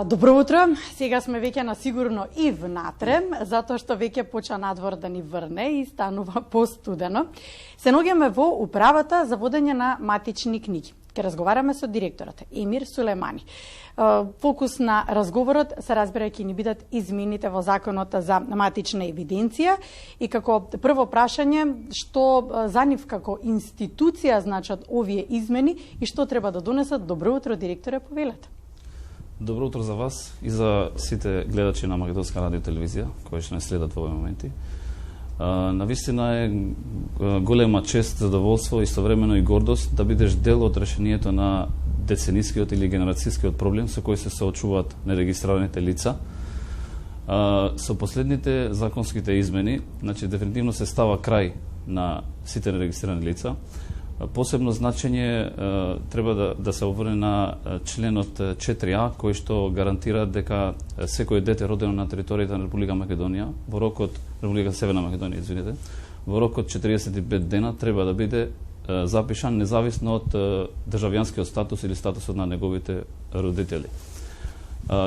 Добро утро, сега сме веќе на сигурно и внатре, затоа што веќе почна надвор да ни врне и станува постудено. Се наоѓаме во управата за водење на матични книги. Ке разговараме со директорот Емир Сулемани. Фокус на разговорот се разбира ќе ни бидат измените во законот за матична евиденција и како прво прашање што за нив како институција значат овие измени и што треба да донесат. Добро утро, директоре, повелете. Добро утро за вас и за сите гледачи на Македонска радио телевизија кои што не следат во овој моменти. Навистина е голема чест, задоволство и истовремено и гордост да бидеш дел од решението на деценискиот или генерацијскиот проблем со кој се соочуваат нерегистрираните лица. Со последните законските измени, значи дефинитивно се става крај на сите нерегистрирани лица. Посебно значење треба да се обрне на членот 4А, кој што гарантира дека секој дете родено на територијата на Република Македонија, во рокот Република Северна Македонија, извинете, во рокот 45 дена треба да биде запишан независно од државјанскиот статус или статусот на неговите родители.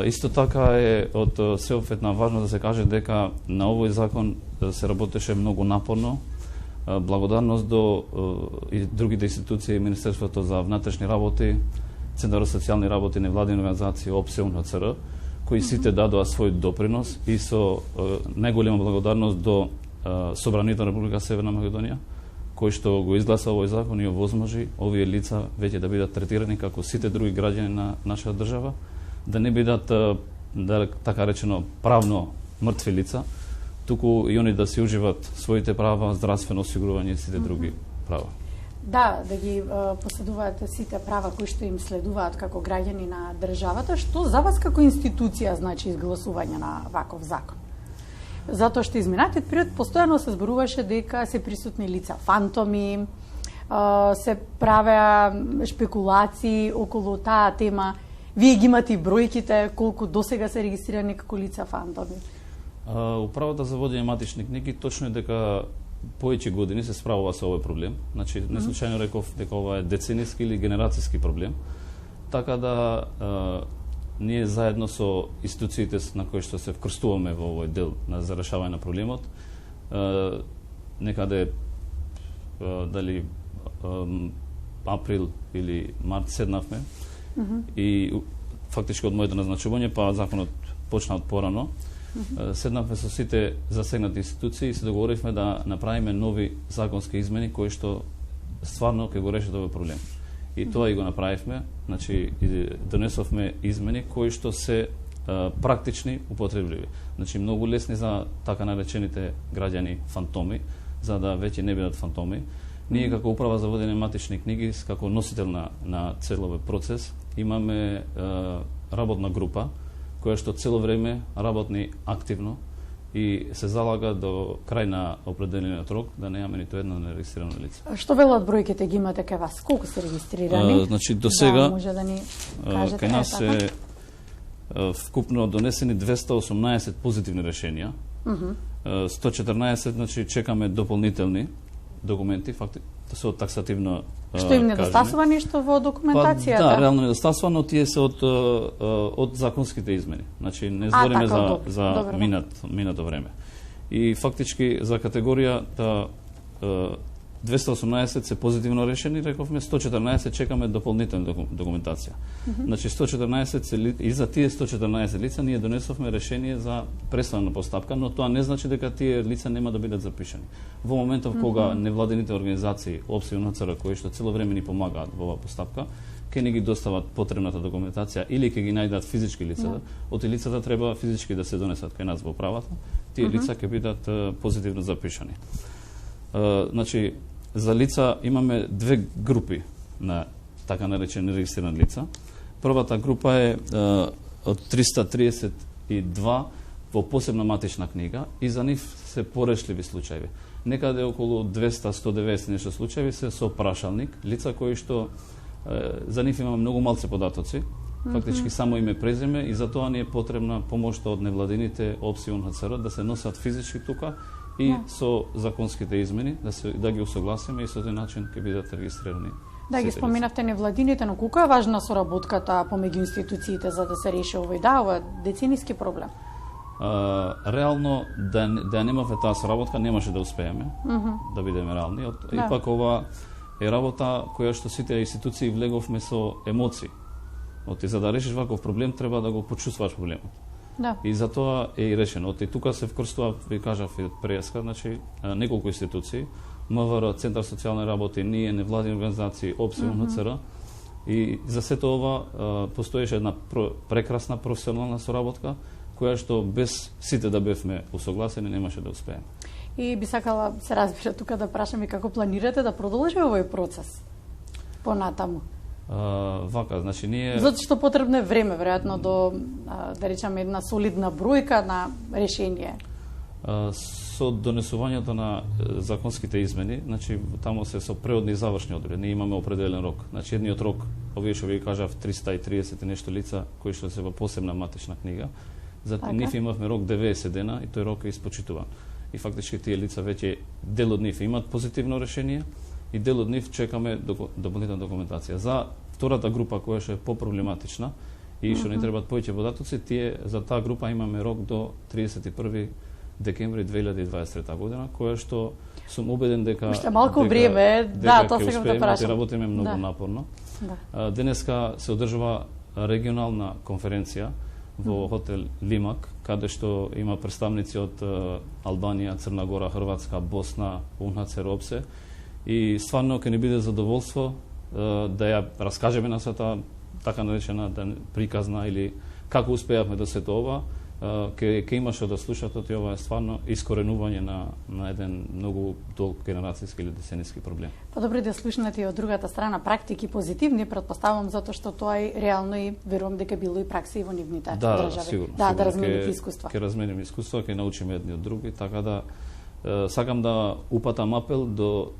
Исто така е од сеопфетна важно да се каже дека на овој закон се работеше многу напорно. Благодарност до и другите институции, Министерството за внатрешни работи, Центар за социјални работи, невладини организации, ОПСЕ, УНХЦР, кои сите дадоа свој допринос и со најголема благодарност до Собранието на Република Северна Македонија, кој што го изгласа овој закон и овозможи овие лица веќе да бидат третирани како сите други граѓани на нашата држава, да не бидат, така речено, правно мртви лица, туку и они да се уживат своите права, здравствено осигурување и сите други права. Да, да ги поседуваат сите права кои што им следуваат како граѓани на државата. Што за вас како институција значи изгласување на ваков закон? Затоа што изминатиот период постојано се зборуваше дека се присутни лица фантоми, се правеа шпекулации околу таа тема. Вие ги имате бројките колку досега се регистрирани како лица фантоми? Управата за водење матични книги точно е дека повеќе години се справува со овој проблем. Значи, не случајно реков дека ова е децениски или генерацијски проблем. Така да ние заедно со институциите на кои што се вкрстуваме во овој дел за решавање на проблемот, некаде дали април или март седнавме и фактички од моето назначување, па законот почна од порано. Седнавме со сите засегнати институции и се договоривме да направиме нови законски измени кои што стварно ќе го решат овој проблем. И тоа и го направивме, значи донесовме измени кои што се практични, употребливи. Значи многу лесни за така наречените граѓани фантоми, за да веќе не бидат фантоми. Ние како управа за водење матични книги, како носител на целовиот процес, имаме работна група која што цело време работи активно и се залага до крај на определениот рок да немаме ниту едно нерегистрирано лице. Што велат бројките, ги имате кај вас? Колку се регистрирани? Значи до сега може да ни кажете, кај нас се вкупно донесени 218 позитивни решенија. 114, значи чекаме дополнителни документи, факти се од таксативно што им недостасува нешто во документацијата? Да, реално недостасува, но тие се од законските измени. Значи не збориме за минато време. И фактички за категоријата 218 се позитивно решени, рековме, 114 чекаме дополнителна документација. Значи 114 и за тие 114 лица ние донесовме решение за преставна постапка, но тоа не значи дека тие лица нема да бидат запишани. Во моментов кога невладените организации, ОПСЕ и УНХЦР, кои што цело време ни помагаат во оваа постапка, ќе ни ги достават потребната документација или ќе ги најдат физички лицата, од лицата треба физички да се донесат кај нас во управата, тие лица ќе бидат позитивно запишани. Значи, за лица имаме две групи на така наречени регистрирани лица. Првата група е од 332 во посебна матична книга и за нив се порешливи случаи. Некаде околу 200-190 нешто случаи се со прашалник, лица кои што за нив имаме многу малце податоци, фактички само име презиме и за тоа ни е потребна помошта од невладините ОПСЕ и УНХЦР да се носат физички тука и со законските измени да ги усогласиме и со тој начин ќе бидат регистрирани Да, ги споменавте невладините, но колку е важна соработката помеѓу институциите за да се реши овој ова децениски проблем? Реално да немавме таа соработка немаше да успееме, да бидеме реални. Ипак ова е работа која што сите институции влеговме со емоции. За да решиш ваков проблем треба да го почувствуваш проблемот. Да. И затоа е и решено. Тука се вкрстува, ви кажав и преска, значи неколку институции, МВР, Центар социјални работи, ние, невладини организации, ОПС, УНЦР. И за сето ова постоеше една прекрасна професионална соработка, која што без сите да бевме усогласени немаше да успееме. И би сакала се разбира тука да прашаме како планирате да продолжи овој процес понатаму. Вака, значи ние... Затоа што потребно е време, веројатно, до, да речеме, една солидна бројка на решение. Со донесувањето на законските измени, значи таму се со преодни и завршни одредби. Ние имаме определен рок. Значи едниот рок, овие што ви кажав, 330 и нешто лица кои што се во посебна матична книга. За нив имавме рок 90 дена и тој рок е испочитуван. И фактички тие лица веќе дел од нив имаат позитивно решение и дел од нив чекаме дополнителна документација. За втората група која што е попроблематична и што не требаат повеќе податоци, тие за таа група имаме рок до 31 декември 2023 година, која што сум убеден дека уште малку време, да, тоа сакам да прашам. Работиме многу напорно. Да. Денеска се одржува регионална конференција во хотел Лимак, каде што има представници од Албанија, Црна Гора, Хрватска, Босна, УНХЦР, ОПСЕ. И стварно ќе ни биде задоволство да ја раскажеме на сета така наречена приказна или како успеавме до сето ова. Ќе има што да слушате, и ова е стварно искоренување на еден многу долг генерацијски или децениски проблем. Добро да слушнете и од другата страна практики позитивни, претпоставувам, затоа што тоа е реално и верувам дека било и пракса и во нивните држави. Сигурно, да размените искуства. Ќе размениме искуства, ќе научиме едни од други, така да сакам да упатам апел до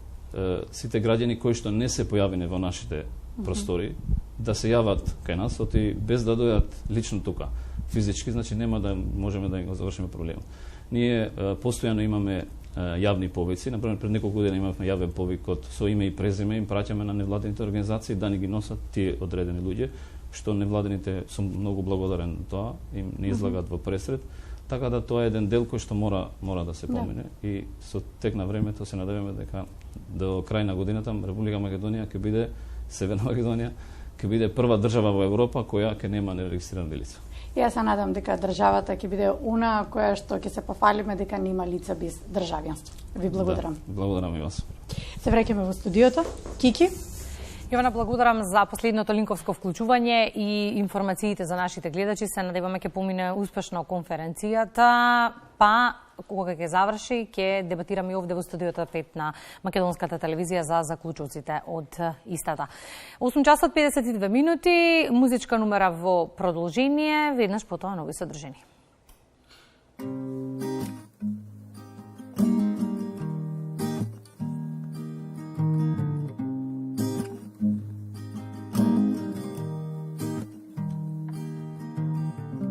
сите граѓани кои што не се појавени во нашите простори, да се јават кај нас, оти без да дојдат лично тука, физички, значи нема да можеме да го завршиме проблемот. Ние постојано имаме јавни повици, например пред неколку години имавме јавен повик со име и презиме, им праќаме на невладините организации да ни ги носат тие одредени луѓе, што невладините сум многу благодарен тоа, им не излагат во пресред. Така да тоа е еден дел кој што мора да се помине и со тек на времето се надеваме дека до крај на годината Република Македонија ќе биде Северна Македонија ќе биде прва држава во Европа која ќе нема нерегистрирани лица. Јас се надам дека државата ќе биде она која што ќе се пофалиме дека нема лица без државјанство. Ви благодарам. Да, благодарам и вас. Се враќаме во студиото. Кики? Јована, благодарам за последното линковско вклучување и информациите за нашите гледачи. Се надеваме ќе помине успешно конференцијата, па кога ќе заврши, ќе дебатираме и овде во студиото 5 на Македонската телевизија за заклучоците од истата. 8 часот 52 минути, музичка номера во продолжение, веднаш потоа нови содржини.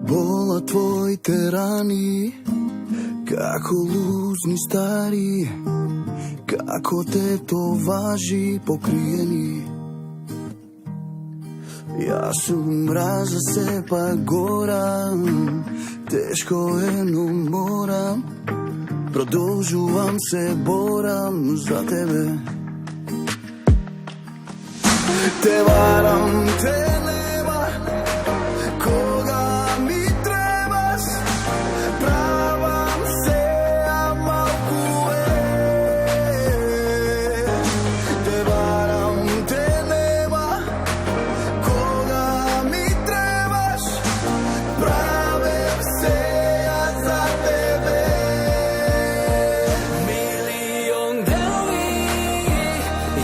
Бола твоите рани, како лузни стари, како те важи покриени. Јас сум мраза се пак горам, тешко е, но морам, продолжувам се борам за тебе. Те варам, те нема, кога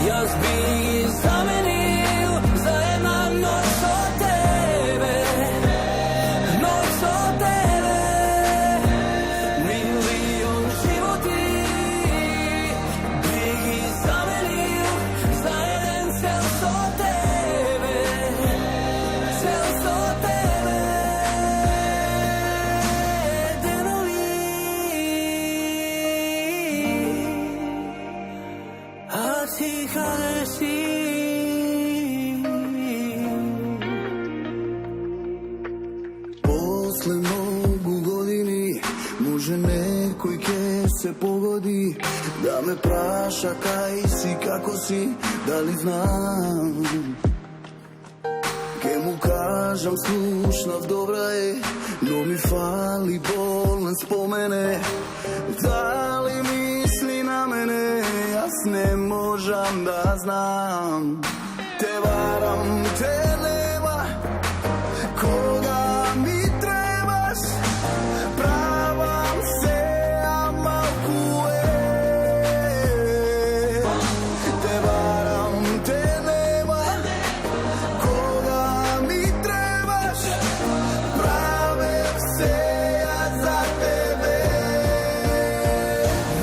Jaz bi zamenil za ena noč. После многу години може некој ке се погоди да ме праша кај си, како си, дали знам. Ке му кажам слушнав, добра е, но ми фали болен спомене. Дали мисли на мене, јас не можам да знам. Те варам, те нема, кога ми требаш, правам се, а малку е. Те варам, те нема, кога ми требаш, правам се, а за тебе.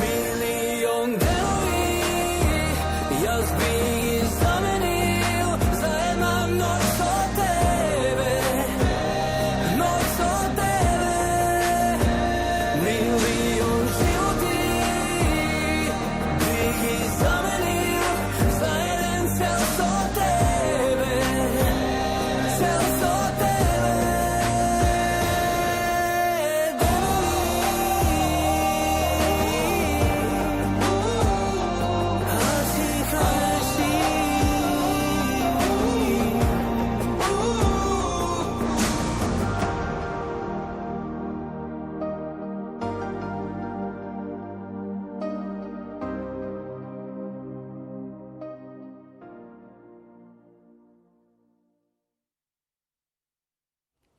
Милион делови, јас би ги заменил за една ноќ со тебе, ноќ со тебе. Милион животи би ги заменил за еден цел со тебе, цел со тебе.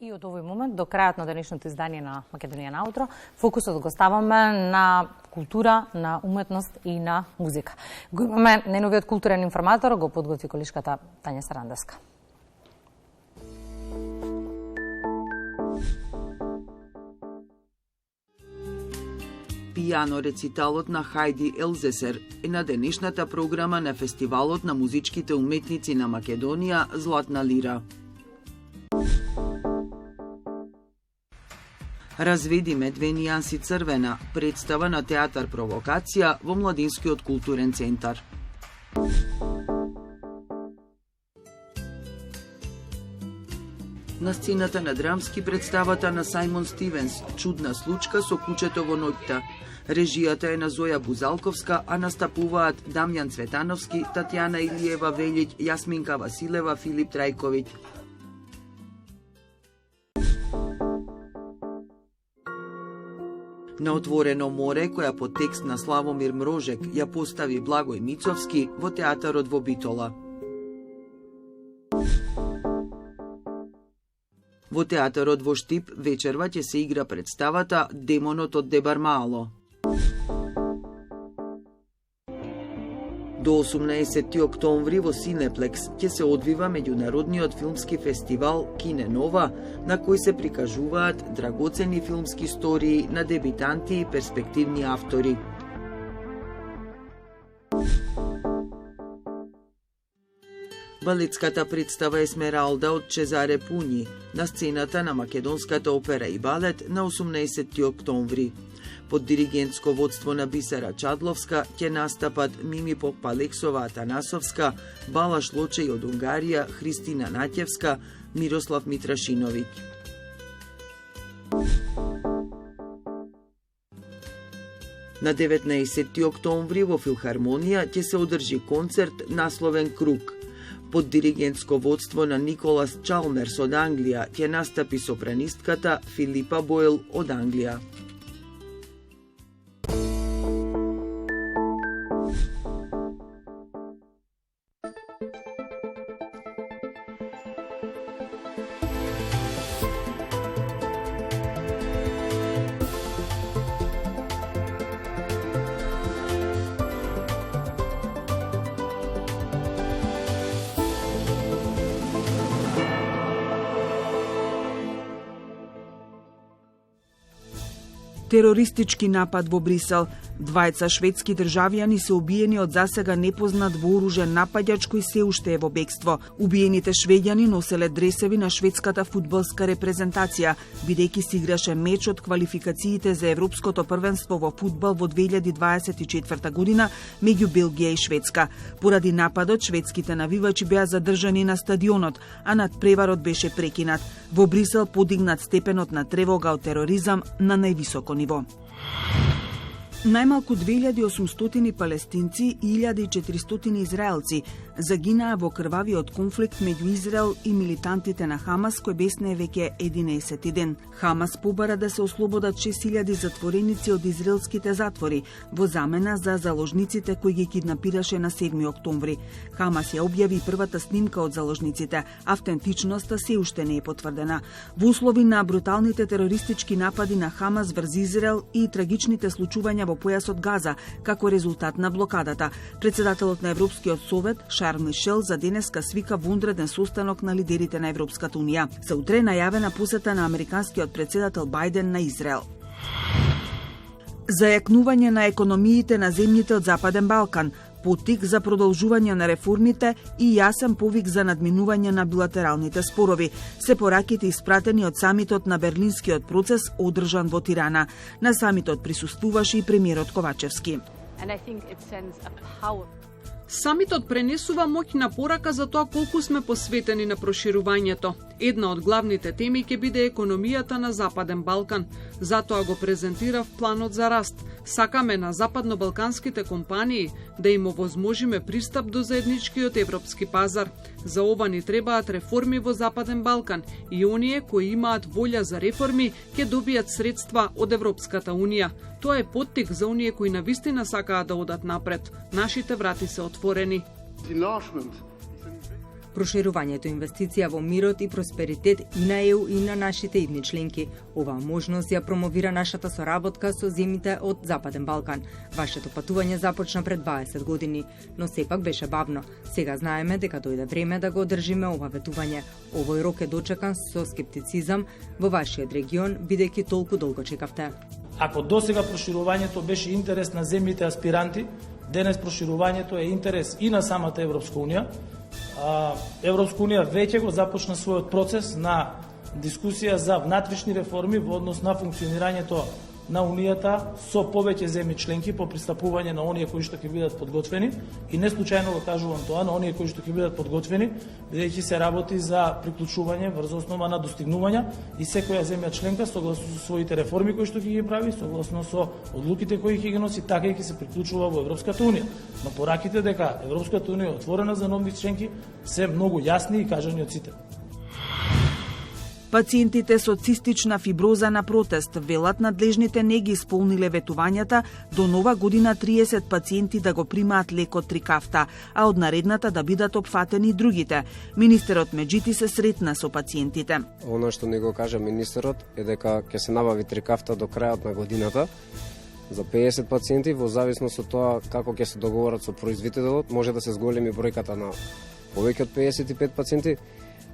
И од овој момент до крајот на денешното издание на Македонија на утро, фокусот го ставаме на култура, на уметност и на музика. Го имаме најновиот културен информатор, го подготви колишката Тања Сарандаска. Пијано рециталот на Хајди Елзесер е на денешната програма на Фестивалот на музичките уметници на Македонија Златна лира. Разведи ме две нијанси црвена, представа на театар Провокација во Младинскиот културен центар. На сцената на драмски представата на Сајмон Стивенс Чудна случка со кучето во ноќта. Режијата е на Зоја Бузалковска, а настапуваат Дамјан Цветановски, Татјана Илиева Велиќ, Јасминка Василева, Филип Трајковиќ. На отворено море, која по текст на Славомир Мрожек ја постави Благој Мицовски во театарот во Битола. Во театарот во Штип вечерва ќе се игра представата Демонот од Дебармаало. До 18 октомври во Синеплекс ќе се одвива меѓународниот филмски фестивал Кине Нова, на кој се прикажуваат драгоцени филмски истории на дебитанти и перспективни автори. Балетската представа Есмералда од Чезаре Пуњи на сцената на Македонската опера и балет на 18 октомври. Под диригентско водство на Бисера Чадловска ќе настапат Мими Покпалексова Атанасовска, Балаш Лочеј од Унгарија, Христина Наќевска, Мирослав Митрашиновиќ. На 19 октомври во Филхармонија ќе се одржи концерт насловен Круг. Под диригентско водство на Николас Чалмерс од Англија ќе настапи сопранистката Филипа Бойл од Англија. Терористички напад во Брисел. Двајца шведски државјани се убиени од засега непознат вооружен нападјач кој се уште е во бегство. Убиените швеѓани носеле дресеви на шведската фудбалска репрезентација, бидејќи се играше меч од квалификациите за Европското првенство во фудбал во 2024 година меѓу Белгија и Шведска. Поради нападот, шведските навивачи беа задржани на стадионот, а надпреварот беше прекинат. Во Брисел подигнат степенот на тревога од тероризам на највисоко ниво. Најмалку 2800 палестинци и 1400 израелци загинаа во крвавиот конфликт меѓу Израел и милитантите на Хамас, кој бесне веќе 11 ден. Хамас побара да се ослободат 6000 затвореници од израелските затвори во замена за заложниците кои ги киднапираше на 7 октомври. Хамас ја објави првата снимка од заложниците. Автентичноста се уште не е потврдена. Во услови на бруталните терористички напади на Хамас врз Израел и трагичните случувања во појасот Газа како резултат на блокадата, председателот на Европскиот совет Шарл Мишел за денеска свика вонреден состанок на лидерите на Европската унија. За утре најавена посета на американскиот председател Бајден на Израел. Зајакнување на економиите на земјите од Западен Балкан, поттик за продолжување на реформите и јасен повик за надминување на билатералните спорови, се пораките испратени од самитот на Берлинскиот процес одржан во Тирана. На самитот присуствуваше и премиерот Ковачевски. Самитот пренесува моќна порака за тоа колку сме посветени на проширувањето. Една од главните теми ќе биде економијата на Западен Балкан. Затоа го презентирав планот за раст. Сакаме на западно-балканските компании да им овозможиме пристап до заедничкиот европски пазар. За ова ни требаат реформи во Западен Балкан и оние кои имаат волја за реформи ќе добијат средства од Европската унија. Тоа е поттик за оние кои навистина сакаат да одат напред. Нашите врати се отворени. Проширувањето инвестиција во мирот и просперитет и на ЕУ и на нашите идни членки. Оваа можност ја промовира нашата соработка со земјите од Западен Балкан. Вашето патување започна пред 20 години, но сепак беше бавно. Сега знаеме дека дојде време да го одржиме ова ветување. Овој рок е дочекан со скептицизам во вашиот регион, бидејќи толку долго чекавте. Ако досега проширувањето беше интерес на земјите аспиранти, денес проширувањето е интерес и на самата Европска унија. Европска унија веќе го започна својот процес на дискусија за внатрешни реформи во однос на функционирањето на Унијата со повеќе земји членки по пристапување на оние кои што ќе бидат подготвени, и не случајно го кажувам тоа, на оние кои што ќе бидат подготвени, бидејќи се работи за приклучување врз основа на достигнувања и секоја земја членка согласно со своите реформи кои што ќе ги прави, согласно со одлуките кои ќе ги носи, така и ќе се приклучува во Европската унија. Но пораките дека Европската унија е отворена за нови членки се многу јасни и кажани од сите. Пациентите со цистична фиброза на протест велат надлежните не ги исполниле ветувањата до нова година 30 пациенти да го примаат лекот Трикафта, а од наредната да бидат опфатени и другите. Министерот Меджити се сретна со пациентите. Оно што не го кажа министерот е дека ќе се набави Трикафта до крајот на годината за 50 пациенти, во зависност од тоа како ќе се договорат со производителот, може да се зголеми бројката на повеќе од 55 пациенти.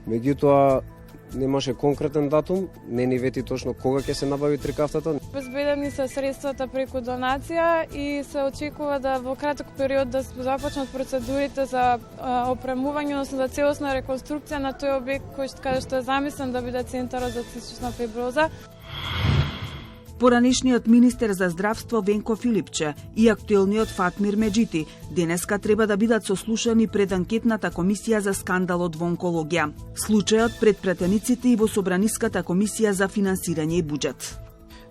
Меѓутоа немаше конкретен датум, не ни вети точно кога ќе се набави Трикафтата. Обезбедени се средствата преку донација и се очекува да во краток период да започнат процедурите за опремување, односно за целосна реконструкција на тој објект кој што е замислен да биде центарот за цистична фиброза. Поранешниот министер за здравство Венко Филипче и актуелниот Фатмир Меджити денеска треба да бидат сослушани пред анкетната комисија за скандалот во онкологија. Случајот пред пратениците и во Собраниската комисија за финансирање и буџет.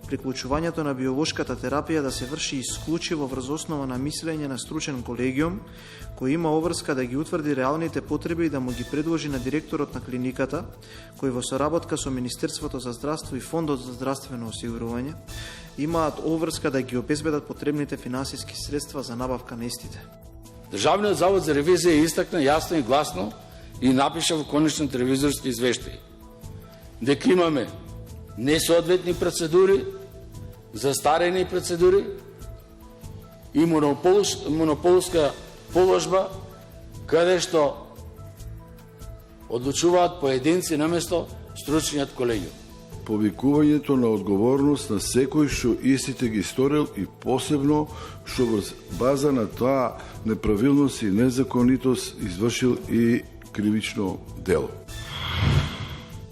Приклучувањето на биолошката терапија да се врши исклучиво врз основа на мислење на стручен колегиум, кој има обврска да ги утврди реалните потреби и да му ги предложи на директорот на клиниката, кој во соработка со Министерството за здравство и Фондот за здравствено осигурување, имаат обврска да ги обезбедат потребните финансиски средства за набавка на истите. Државниот завод за ревизија истакна јасно и гласно и напиша во конечниот ревизорски извештај дека имаме несоодветни процедури, застарени процедури и монополска положба, каде што одлучуваат поединци наместо стручниот колегиум. повикувањето на одговорност на секој што истите ги сторил и посебно што врз база на тоа неправилност и незаконитост извршил и кривично дело.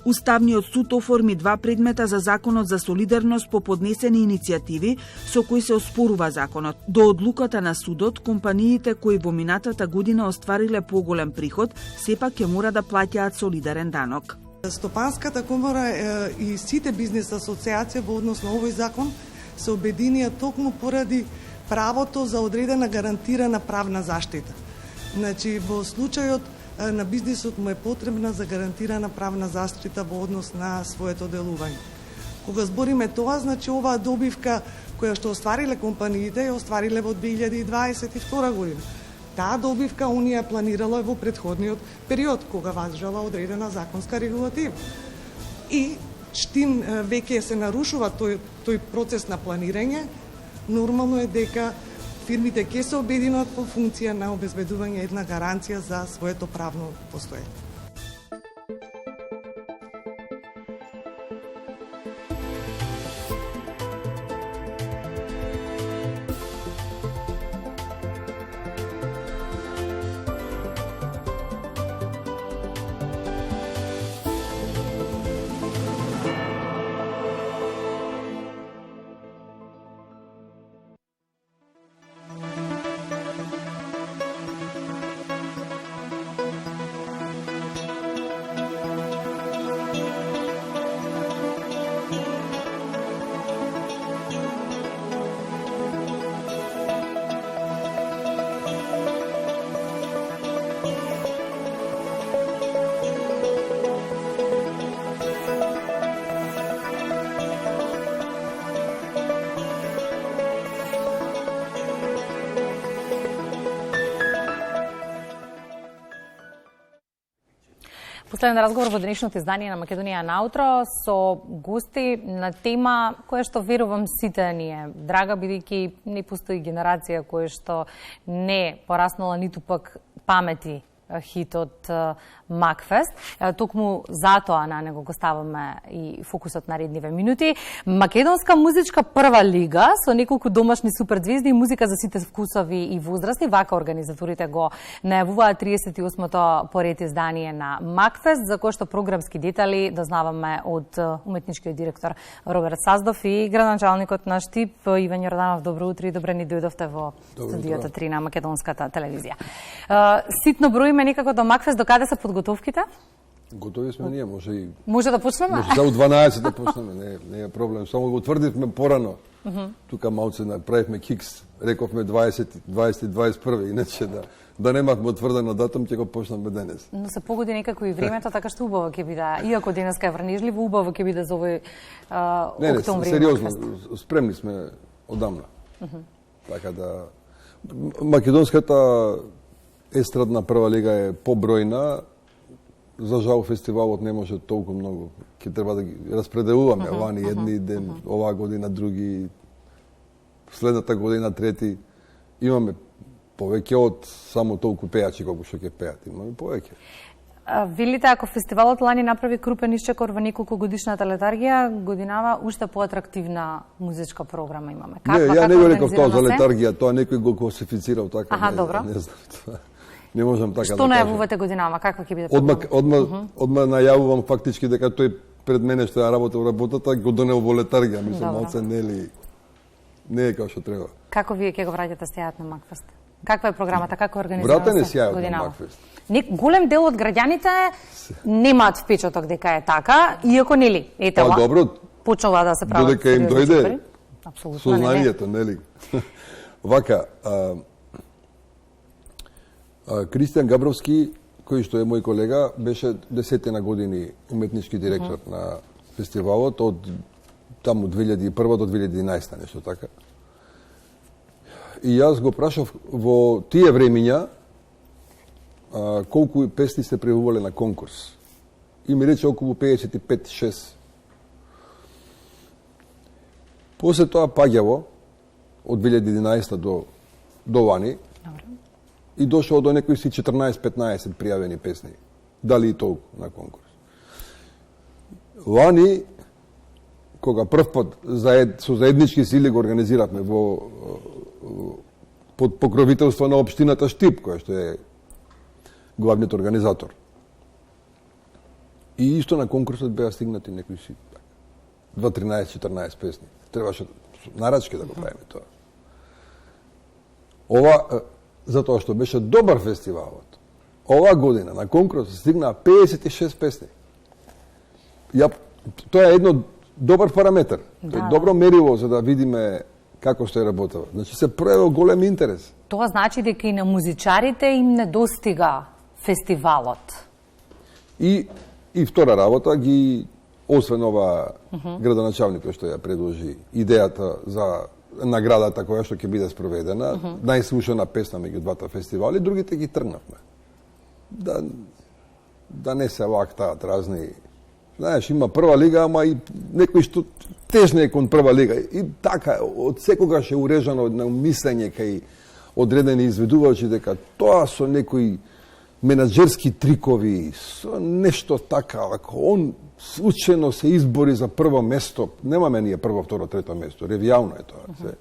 Уставниот суд оформи 2 предмета за Законот за солидарност по поднесени иницијативи со кои се оспорува законот. До одлуката на судот, компаниите кои во минатата година оствариле поголем приход, сепак ќе мора да плаќаат солидарен данок. Стопанската комора и сите бизнес асоциации во однос на овој закон се обединија токму поради правото за одредена гарантирана правна заштита. Значи, во случајот на бизнисот му е потребна за гарантирана правна заштита во однос на своето делување. Кога збориме тоа, значи оваа добивка која што оствариле компаниите, ја оствариле во 2022 година. Таа добивка Унија планирала во претходниот период, кога важела одредена законска регулатива. И штим веќе се нарушува тој процес на планирање, нормално е дека фирмите ќе се обединат по функција на обезбедување една гаранција за своето правно постоење. Последен разговор во денешното издание на Македонија наутро со гости на тема која што верувам сите ни е драга, бидејќи не постои генерација која што не пораснала ниту пак памети хитот Макфест. Токму затоа на него го ставаме и фокусот на редниве минути. Македонска музичка прва лига со неколку домашни суперзвезди и музика за сите вкусови и возрасти. Вака организаторите го најавуваат 38-то поред издание на Макфест, за кој што програмски детали дознаваме од уметничкиот директор Роберт Саздов и градоначалникот на ШТИП Иван Јорданов. Добро утро и добре ни дојдовте во студиото 3 на Македонската телевизија. Ситно броиме некако до Макфест, до каде се подготовките? Готови сме ние, може да почнеме? Може у 12 да почнеме, не е проблем. Само го утврдивме порано. Тука малце направивме кикс, рековме 20-21, иначе да немавме утврдено датум, ќе го почнеме денес. Но се погоди некако и времето, така што убаво ќе биде. Иако денеска е врнежливо, убаво ќе биде за овој октомври. Не, сериозно, спремни сме одамна. Така да македонската естрадна прва лига е побројна. За жал фестивалот не може толку многу. Ќе треба да ги распределуваме вани едни ден, оваа година други, следната година трети. Имаме повеќе од само толку пејачи колку што ќе пеат. Имаме повеќе. Велите, ако фестивалот лани направи крупен исчекор во неколку годишната летаргија, годинава уште поатрактивна музичка програма имаме. Не, ја не го реков тоа за летаргија, тоа некој го класифицирал така. Аха, добро. Не знам тоа. Не можам така Што да кажам. Што најавувате годинава? Каква ќе биде програма? Одма најавувам фактички дека тој пред мене што ја работа во работата го донел во летаргија, мислам малце не е како што треба. Како вие ќе го враќате стејат на Макфест? Каква е програмата, како е организирана Вратен е сјајот на Макфест. Голем дел од граѓаните немаат впечаток дека е така, иако нели, ете ова. Добро. Почнува да се прават. Додека им дојде сознанието, нели? Вака, Кристијан Габровски, кој што е мој колега, беше 10 на години уметнички директор на фестивалот од таму 2001 до 2011, нешто така. И јас го прашав во тие времиња колку песни се пријавувале на конкурс. И ми рече околу 55-6. После тоа паѓаво од 2011 до вани. И дошол до некои си 14-15 пријавени песни. Дали и толку на конкурс. Лани кога прв пат со заеднички сили го организиравме под покровителство на општината Штип, која што е главниот организатор. И исто на конкурсот беа стигнати некои 13-14 песни. Требаше нарачки да го правиме тоа. Ова, затоа што беше добар фестивалот, ова година на конкурсот стигнаа 56 песни. Тоа е едно добар параметар. Тоа е добро мерило за да видиме како што е работава. Значи се проявил голем интерес. Тоа значи дека и на музичарите им недостига фестивалот. И втора работа ги освен ова градоначалникот што ја предложи идејата за наградата која што ќе биде спроведена, најслушана песна меѓу двата фестивали, другите ги тргнавме. Да не се лактаат разни. Знаеш, има прва лига, ама и некој што тежне е кон прва лига. И така, од секогаш е урежано на мислење кај одредени изведувачи дека тоа со некои менаџерски трикови, со нешто така, ако он случајно се избори за прво место, немаме ние прво, второ, трето место, ревијално е тоа.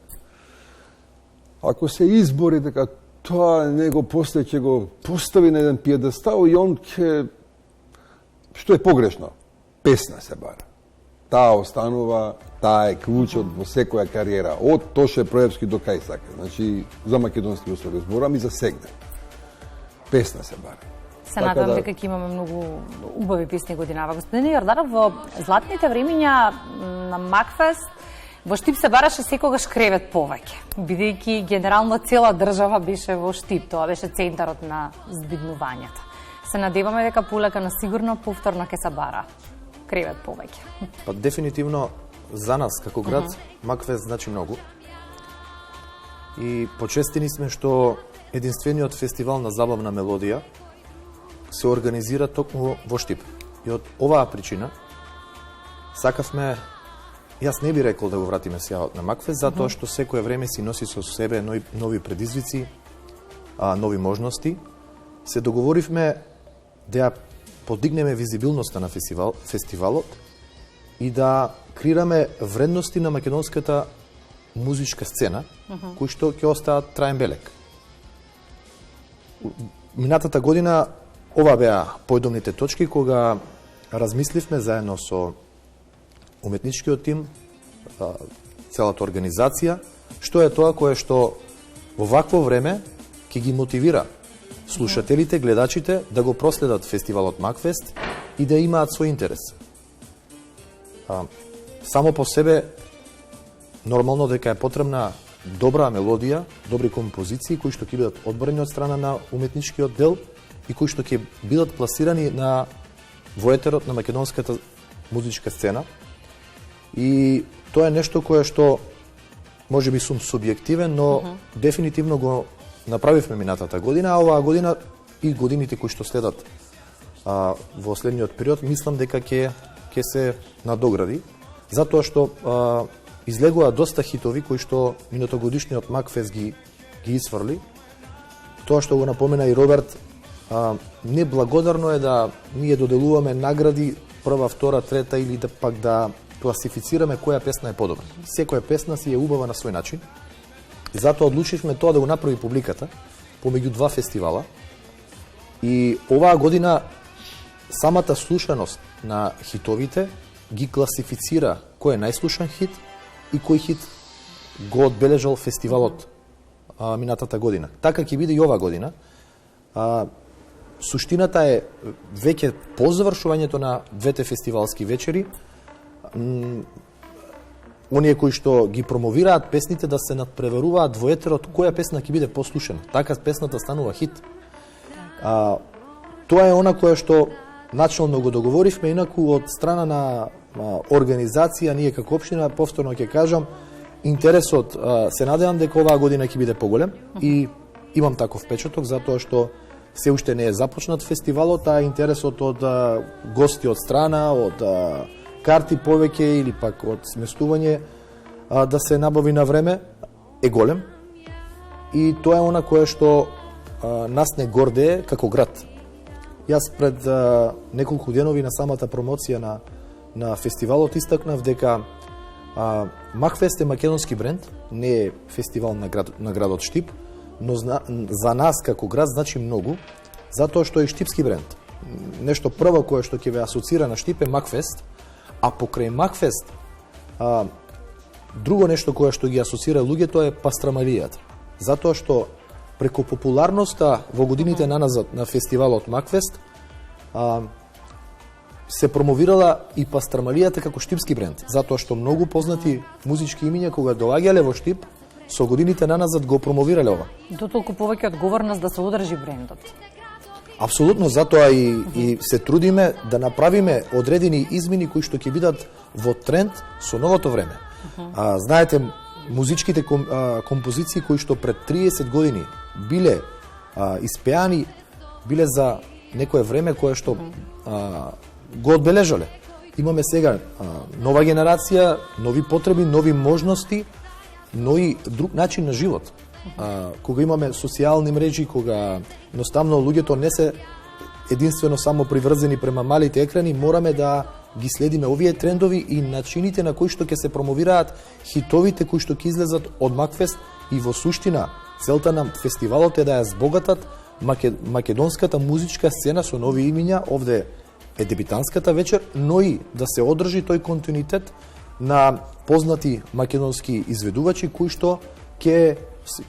Ако се избори дека тоа него после ќе го постави на еден пиедестал и он ќе... Што е погрешно? Песна се бара. Таа останува, таа е клучот во секоја кариера, од Тоше Проевски до кај сака. Значи, за македонски услови зборам и за сегде. Песна се бара. Се надевам дека ќе имаме многу убави песни годинава. Господин Јорданов, во златните времиња на Макфест во Штип се бараше секогаш кревет повеќе, бидејќи генерално цела држава беше во Штип, тоа беше центарот на здвигнувањата. Се надеваме дека полека на сигурно повторно ќе се бара кревет повеќе. Па дефинитивно за нас како град Макфест значи многу. И почестени сме што единствениот фестивал на забавна мелодија се организира токму во Штип. И од оваа причина сакавме, јас не би рекол да го вратиме сјаот на Макфест, затоа што секое време си носи со себе нови предизвици, нови можности. Се договоривме да ја подигнеме визибилноста на фестивалот и да креираме вредности на македонската музичка сцена, кои што ќе остаат траен белег. Минатата година ова беа поедомните точки кога размисливме заедно со уметничкиот тим, целата организација, што е тоа кое што во вакво време ќе ги мотивира слушателите, гледачите да го проследат фестивалот Макфест и да имаат свој интерес. Само по себе нормално дека е потребна добра мелодија, добри композиции кои што ќе бидат одбрани од страна на уметничкиот дел и кои што ќе бидат пласирани во етерот на македонската музичка сцена. И тоа е нешто кое што можеби сум субјективен, но дефинитивно го направивме минатата година, а оваа година и годините кои што следат во следниот период, мислам дека ќе се надогради, затоа што излегува доста хитови кои што минатогодишниот Макфест ги исфрли. Тоа што го напомена и Роберт, неблагодарно е да ние доделуваме награди прва, втора, трета или да пак да класифицираме која песна е подобра. Секоја песна си е убава на свој начин. И затоа одлучивме тоа да го направи публиката помеѓу два фестивала. И оваа година самата слушаност на хитовите ги класифицира кој е најслушан хит и кој хит го одбележал фестивалот минатата година. Така ќе биде и оваа година. Суштината е веќе по завршувањето на двете фестивалски вечери, оние кои што ги промовираат песните да се надпреваруваат во етерот која песна ќе биде послушана. Така песната станува хит. Тоа е она кое што начално го договоривме, инаку од страна на организација, ние како општина, повторно ќе кажам, интересот се надевам дека оваа година ќе биде поголем и имам таков впечаток, затоа што се уште не е започнат фестивалот, а интересот од гости од страна, од карти повеќе или пак од сместување да се набави на време е голем. И тоа е она кое што нас не гордее како град. Јас пред неколку денови на самата промоција на фестивалот истакнав дека Макфест е македонски бренд, не е фестивал на градот Штип, но за нас како град значи многу, затоа што е штипски бренд. Нешто прво кое што ќе ве асоцира на Штип е Макфест, а покрај Макфест друго нешто кое што ги асоцира луѓето е пастрамалијата. Затоа што преку популарноста во годините наназад на фестивалот Макфест се промовирала и пастрамалијата како штипски бренд, затоа што многу познати музички имиња кога доаѓале во Штип, со годините наназад го промовирале ова. Дотолку повеќе одговорност да се одржи брендот. Апсолутно, затоа и се трудиме да направиме одредени измени кои што ќе бидат во тренд со новото време. Знаете, музичките композиции кои што пред 30 години биле испеани, биле за некое време кое што го одбележале. Имаме сега нова генерација, нови потреби, нови можности, но и друг начин на живот. Кога имаме социјални мрежи, кога едноставно луѓето не се единствено само приврзени према малите екрани, мораме да ги следиме овие трендови и начините на кои што ќе се промовираат хитовите кои што ќе излезат од Макфест и во суштина целта на фестивалот е да ја збогатат македонската музичка сцена со нови имиња. Овде е дебитанската вечер, но и да се одржи тој континуитет на познати македонски изведувачи кои што ќе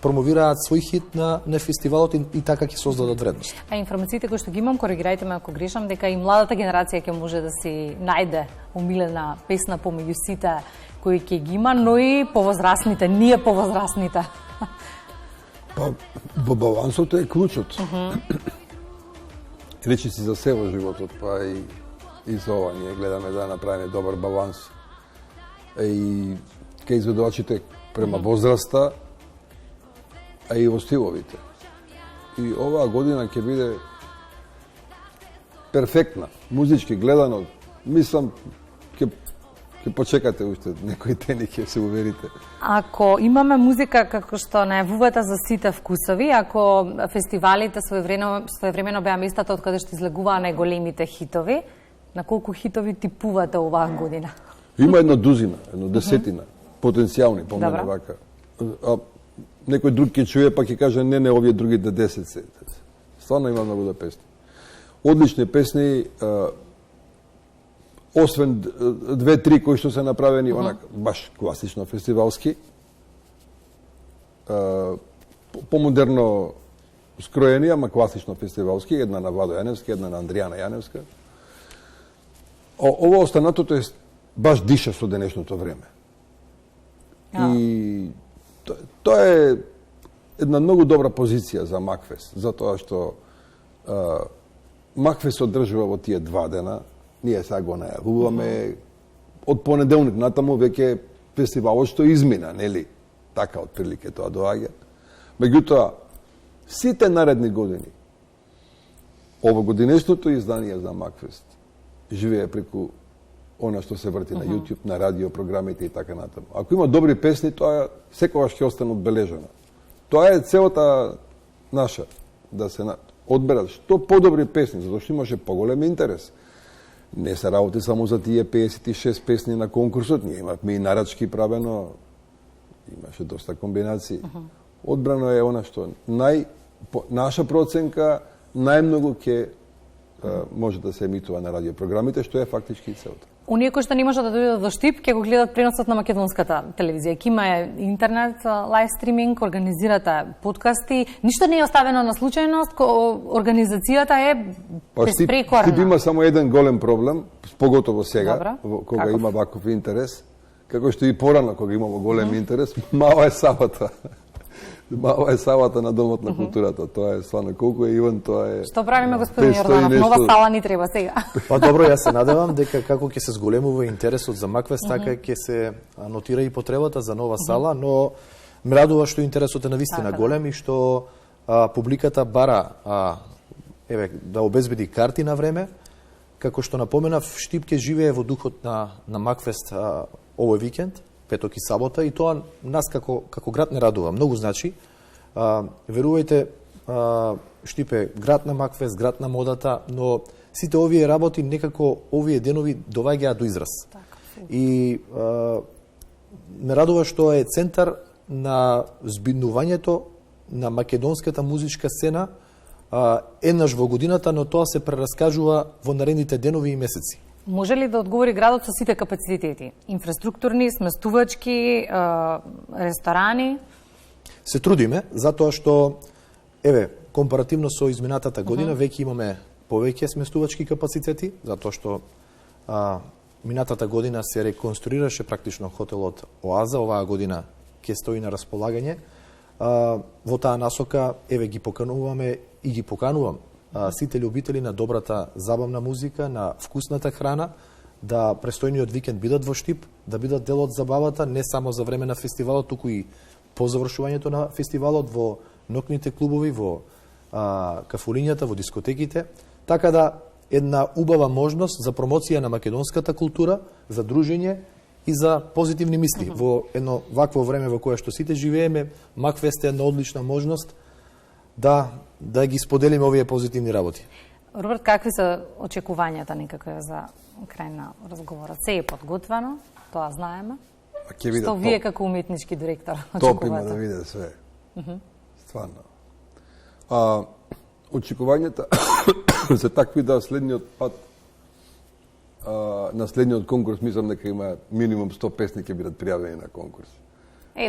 промовираат свој хит на фестивалот и така ќе создадат вредност. А информациите кои што ги имам, коригирајте ме ако грешам, дека и младата генерација ќе може да си најде омилена песна помеѓу сите кои ќе ги има, но и повозрасните, ние повозрасните. Па, во балансот е клучот. Речи си за се во животот, па и за ова ние гледаме да направиме добар баланс. И кај изведувачите према возраста, а и во стиловите. И оваа година ќе биде перфектна, музички гледано. Мислам, ќе почекате уште некои дени, ќе се уверите. Ако имаме музика како што најавувате за сите вкусови, ако фестивалите своевремено беа местата од каде што излегуваа најголемите хитови, на колку хитови типувате оваа година? Има една дузина, една десетина, потенцијални, по мене вака. Некој друг ќе чуе, па ќе каже, не, овие другите 10 се. Стварно има многу да песни. Одлични песни, освен 2-3 кои што се направени, онак, баш класично фестивалски, помодерно скроени, ама класично фестивалски, една на Владо Јаневски, една на Андријана Јаневска. Ова останатото е баш диша со денешното време. И тоа е една многу добра позиција за Макфест, затоа што Макфест одржува во тие 2 дена, ние сега го најавуваме, од понеделник натаму веќе фестивалот што измина, нели? Така отприлике тоа доаѓа. Меѓутоа, сите наредни години, овогодинешното издание за Макфест живее преку она што се врти на YouTube, на радио програмите и така натаму. Ако има добри песни, тоа секогаш ќе остане одбележено. Тоа е целата наша, да се одберат што подобри песни, затоа што имаше поголем интерес. Не се работи само за тие 56 песни на конкурсот, ние имавме и нарачки правено, имаше доста комбинации. Одбрано е она што наша проценка најмногу ќе може да се емитува на радиопрограмите, што е фактички целта. Оние кои што не можат да дојдат во Штип, ќе го гледат преносот на македонската телевизија. Ќе има интернет, лайв стриминг, организирате подкасти. Ништо не е оставено на случајност, организацијата е безпрекорна. Штип има само еден голем проблем, поготово сега, кога има ваков интерес, како што и порано кога имало голем интерес, мала е салата. Мала е салата на Домот на културата. Тоа е стварно колку е Иван, тоа е. Што правиме, господин Јорданов? Нова сала ни треба сега. Па добро, јас се надевам дека како ќе се зголемува интересот за Макфест, така ќе се нотира и потребата за нова сала, но ме радува што интересот е навистина голем и што публиката бара да обезбеди карти на време. Како што напоменав, Штип ќе живее во духот на Макфест овој викенд, петок и сабота, и тоа нас како град не радува. Многу значи. Верувајте, Штип е град на Макфест, град на модата, но сите овие работи некако овие денови доваѓаат до израз. И ме радува што е центар на збиднувањето на македонската музичка сцена еднаш во годината, но тоа се прераскажува во наредните денови и месеци. Може ли да одговори градот со сите капацитети? Инфраструктурни, сместувачки, ресторани? Се трудиме, затоа што, компаративно со изминатата година, веќе имаме повеќе сместувачки капацитети, затоа што минатата година се реконструираше практично хотелот Оаза, оваа година ќе стои на располагање. Во таа насока, ги покануваме и ги поканувам сите љубители на добрата забавна музика, на вкусната храна, да престојниот викенд бидат во Штип, да бидат дел од забавата, не само за време на фестивалот, туку и по завршувањето на фестивалот, во ноќните клубови, во кафулињата, во дискотеките, така да една убава можност за промоција на македонската култура, за дружење и за позитивни мисли. Во едно вакво време во кое што сите живееме, Макфест е една одлична можност да ги споделиме овие позитивни работи. Роберт, какви се очекувањата некако за крај на разговорот? Се е подготвено, тоа знаеме. Што вие како уметнички директор очекувате? Топ има да виде све. Стварно. Очекувањата се такви да следниот пат на следниот конкурс мислам дека има минимум 100 песни ќе бидат пријавени на конкурс.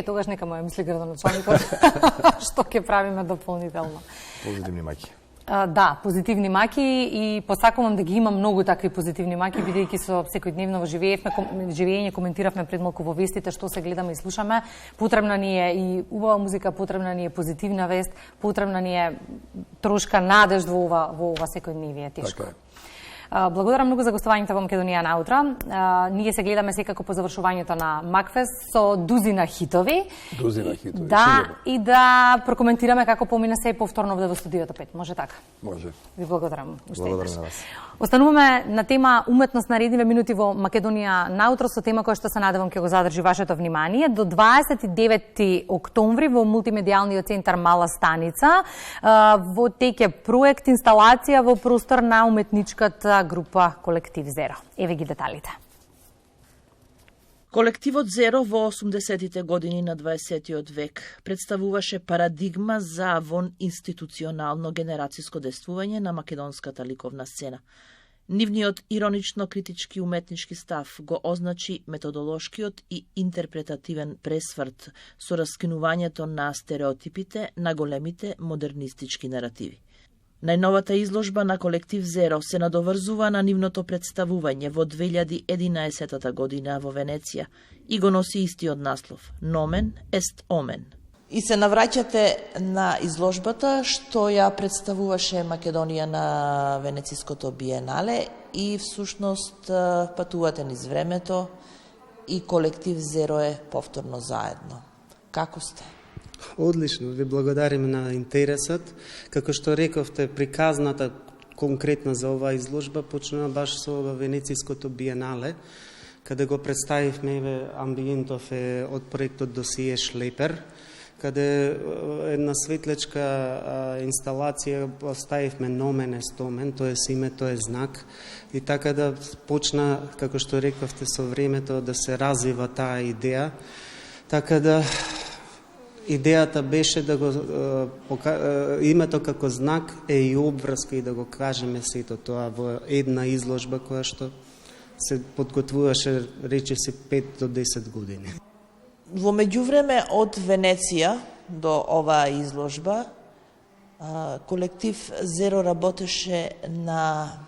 Тогаш нека моја мисли градоначалникот што ќе правиме дополнително. Позитивни маки. Да, позитивни маки и посакувам да ги има многу такви позитивни маки, бидејќи со секојдневно живење коментиравме пред малку во вестите што се гледаме и слушаме. Потребна ни е и убава музика, потребна ни е позитивна вест, потребна ни е трошка надежд во ова секојдневие тешко. Така е. Благодарам многу за гостувањето во Македонија наутро. Ние се гледаме секако по завршувањето на Макфест со дузина хитови. Дузина хитови, да, сигурно. И да прокоментираме како помина се повторно овде во студиото 5. Може така? Може. Ви благодарам. Благодарам на вас. Остануваме на тема уметност наредниве минути во Македонија наутро со тема која што се надевам ќе го задржи вашето внимание. До 29 октомври во мултимедијалниот центар Мала Станица во теќе проект инсталација во простор на уметничката група Колектив Зеро. Еве ги деталите. Колективот Зеро во 80-тите години на 20-тиот век представуваше парадигма за институционално генерацијско действување на македонската ликовна сцена. Нивниот иронично-критички уметнички став го означи методолошкиот и интерпретативен пресврт со раскинувањето на стереотипите на големите модернистички наративи. Најновата изложба на Колектив Зеро се надоврзува на нивното представување во 2011 година во Венеција и го носи истиот наслов – Nomen est Omen. И се навраќате на изложбата што ја представуваше Македонија на Венециското биенале и всушност патувате низ времето и Колектив Зеро е повторно заедно. Како сте? Одлично, ви благодарим на интересот. Како што рековте, приказната конкретно за оваа изложба почнува баш со Венециското биенале, каде го представивме, амбиентов е од проектот Досие Шлепер, каде една светлечка инсталација поставивме Nomen est Omen, тоест името е знак, и така да почна, како што рековте, со времето да се развива таа идеја, така да идејата беше да го името како знак е и обврска и да го кажеме сето тоа во една изложба која што се подготвуваше речиси 5 до 10 години. Во меѓувреме од Венеција до оваа изложба Колектив Зеро работеше на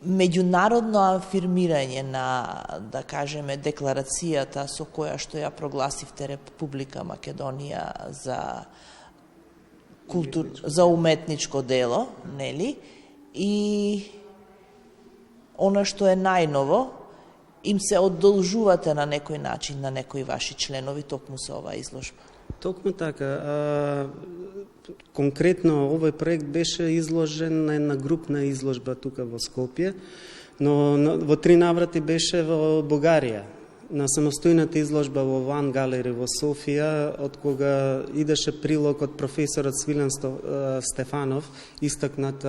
меѓународно афирмирање на, да кажеме, декларацијата со која што ја прогласивте Република Македонија за уметничко дело, нели? И она што е најново, им се одолжувате на некој начин на некои ваши членови токму со оваа изложба. Токму така. Конкретно овој проект беше изложен на една групна изложба тука во Скопје, но во 3 наврати беше во Бугарија. На самостојната изложба во Ван Галери во Софија, од кога идеше прилог од професорот Свилен Стефанов, истакнат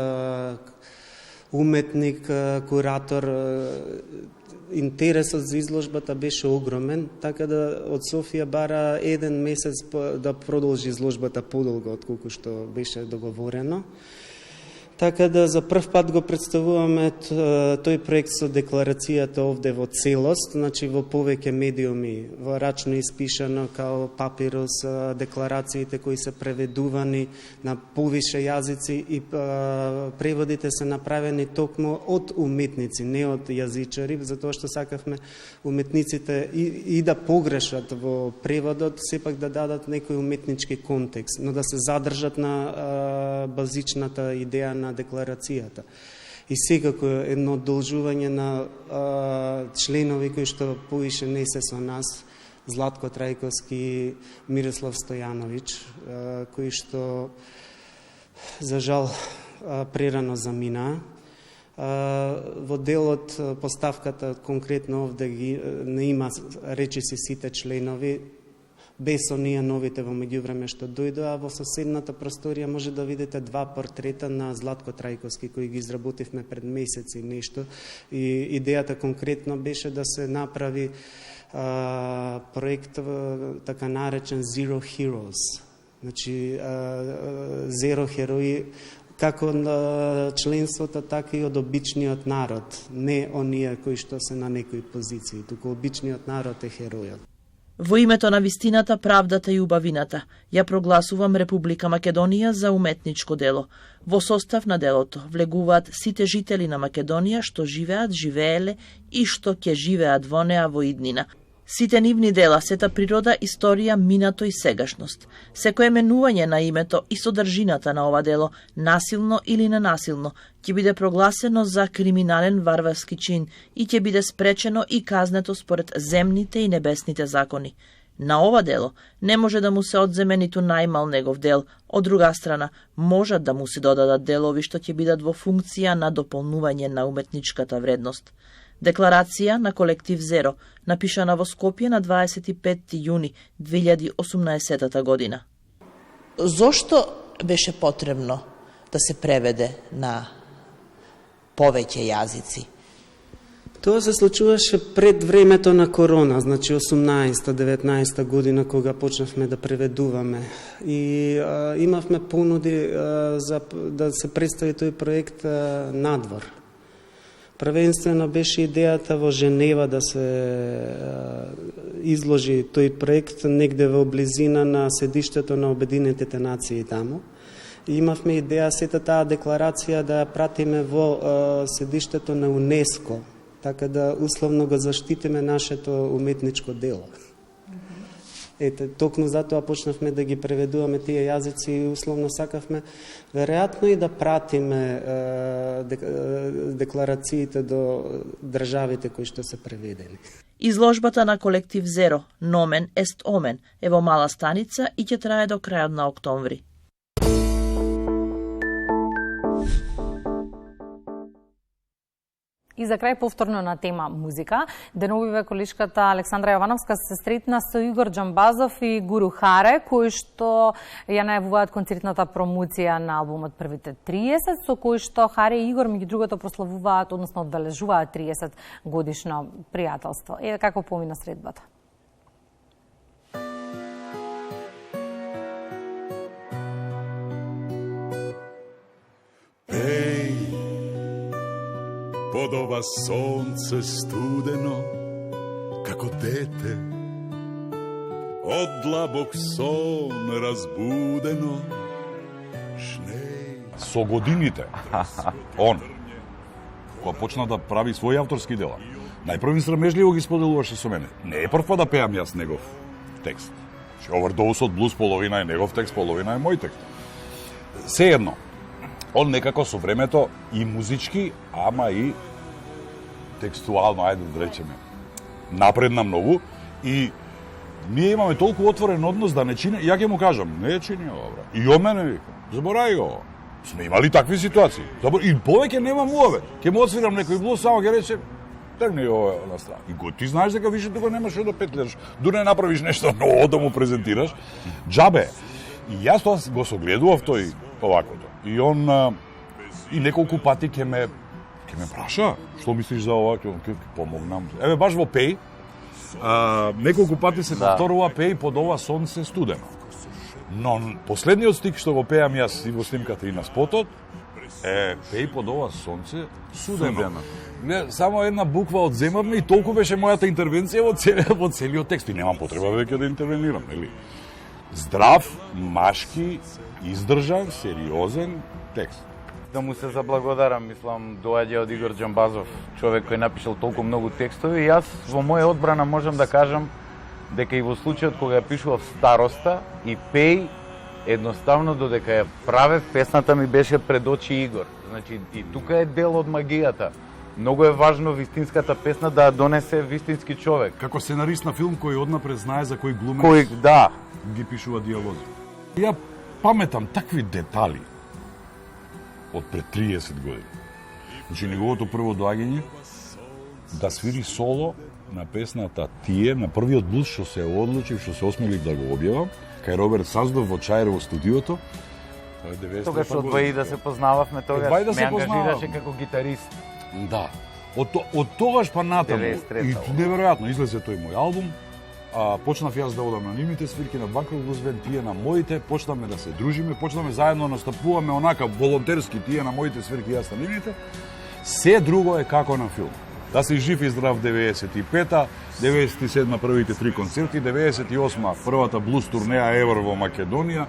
уметник, куратор, интересот за изложбата беше огромен, така да од Софија бара 1 месец да продолжи изложбата подолго од колку што беше договорено. Така да за прв пат го представуваме тој проект со декларацијата овде во целост, значи во повеќе медиуми, во рачно испишано као папирус, декларациите кои се преведувани на повише јазици и преводите се направени токму од уметници, не од јазичари, затоа што сакавме уметниците и да погрешат во преводот, сепак да дадат некој уметнички контекст, но да се задржат на базичната идеја на декларацијата. И секако едно одолжување на членови кои што повише не се со нас, Златко Трајковски, Мирослав Стојановиќ, кои што за жал прерано замина. Во делот поставката конкретно овде не има речиси сите членови, без оние новите во меѓувреме што дојдоа, а во соседната просторија може да видите 2 портрета на Златко Трајковски кои ги изработивме пред месеци и нешто. И идејата конкретно беше да се направи проект така наречен Zero Heroes. Значи зеро херои како на членството, така и од обичниот народ, не оние кои што се на некои позиции, туку обичниот народ е херојот. Во името на вистината, правдата и убавината, ја прогласувам Република Македонија за уметничко дело. Во состав на делото влегуваат сите жители на Македонија што живеат, живееле и што ќе живеат во неа во иднина. Сите нивни дела, сета природа, историја, минато и сегашност. Секое менување на името и содржината на ова дело, насилно или ненасилно, ќе биде прогласено за криминален варварски чин и ќе биде спречено и казнето според земните и небесните закони. На ова дело не може да му се одземе ниту најмал негов дел, од друга страна можат да му се додадат делови што ќе бидат во функција на дополнување на уметничката вредност. Декларација на колектив Зеро, напишана во Скопје на 25 јуни 2018 година. Зошто беше потребно да се преведе на повеќе јазици? Тоа се случуваше пред времето на корона, значи 18-19 година, кога почнавме да преведуваме. И имавме понуди за да се представи тој проект надвор. Првенствено беше идејата во Женева да се изложи тој проект негде во близина на седиштето на Обединетите нации таму. И имавме идеја сета таа декларација да ја пратиме во седиштето на УНЕСКО, така да условно го заштитиме нашето уметничко дело. Ете, токму затоа почнавме да ги преведуваме тие јазици и условно сакавме веројатно и да пратиме декларациите до државите кои што се преведени. Изложбата на колектив Зеро, Nomen est Omen, е во Мала Станица и ќе трае до крајот на октомври. И за крај повторно на тема музика, деновиве колишката Александра Јовановска се сретна со Игор Џамбазов и Гуру Харе, кои што ја најавуваат концертната промоција на албумот Првите 30, со кои што Харе и Игор меѓу другото прославуваат, односно одбележуваат 30 годишно пријателство. Еве како помина средбата. Под ова сонце студено, како дете, од длабок сон разбудено, Со годините, он, кога почна да прави своји авторски дела, најпрво срамежливо ги споделуваше со мене. Не е прв да пеам јас негов текст. Overdose од блуз половина е негов текст, половина е мој текст. Сеедно, он некако со времето и музички, ама и текстуално, ајде да речеме, напредна многу и ние имаме толку отворен однос да не чини, ја ќе му кажам, не чини ова. И о мене вика, заборај го. Сме имали такви ситуации. И повеќе немам уове. Ќе му отсвирам некој блуз, само ќе рече, тргни ова на страна. И го ти знаеш дека више тука немаш што да петлеш, дури не направиш нешто ново да му презентираш. Џабе. И јас тоа го согледував тој овакото. И он и неколку пати ќе Ке ме праша, што мислиш за ова, ќе помогнам. Еве баш во Пеј, неколку пати се повторува Пеј под ова сонце студено. Но последниот стик што го пеам јас и во снимката и на спотот е Пеј под ова сонце студено. Не, само една буква одземавме и толку беше мојата интервенција во целиот текст и немам потреба веќе да интервенирам, нели? Здрав, машки, издржан, сериозен текст. Да му се заблагодарам, мислам, доаѓа од Игор Џамбазов, човек кој напишал толку многу текстови и јас во моја одбрана можам да кажам дека и во случајот кога ја пишував Староста и Пеј, едноставно додека ја правев, песната ми беше пред очи Игор. Значи и тука е дел од магијата. Многу е важно вистинската песна да ја донесе вистински човек. Како сценарист на филм кој однапред знае за кој глумец ги пишува диалози. Ја паметам такви детали од пред 30 години. Значи, неговото прво доаѓање да свири соло на песната Тие, на првиот блуз што се одлучив, што се осмелив да го објавам, кај Роберт Саздов во Чајер во студиото. Тогаш одвои да се познававме, тогаш ме ангажираше како гитарист. Да. Од тогаш па натаму, и неверојатно, излезе тој мој албум, почнав јас да одам на нивните свирки, на Банков Блузвен, тие на моите, почнавме да се дружиме, почнавме заедно настапуваме онака волонтерски, тие на моите свирки, јас на нивните. Се друго е како на филм. Да си жив и здрав 95-та, 97-та првите 3 концерти, 98-та првата блуз турнеја Евро во Македонија,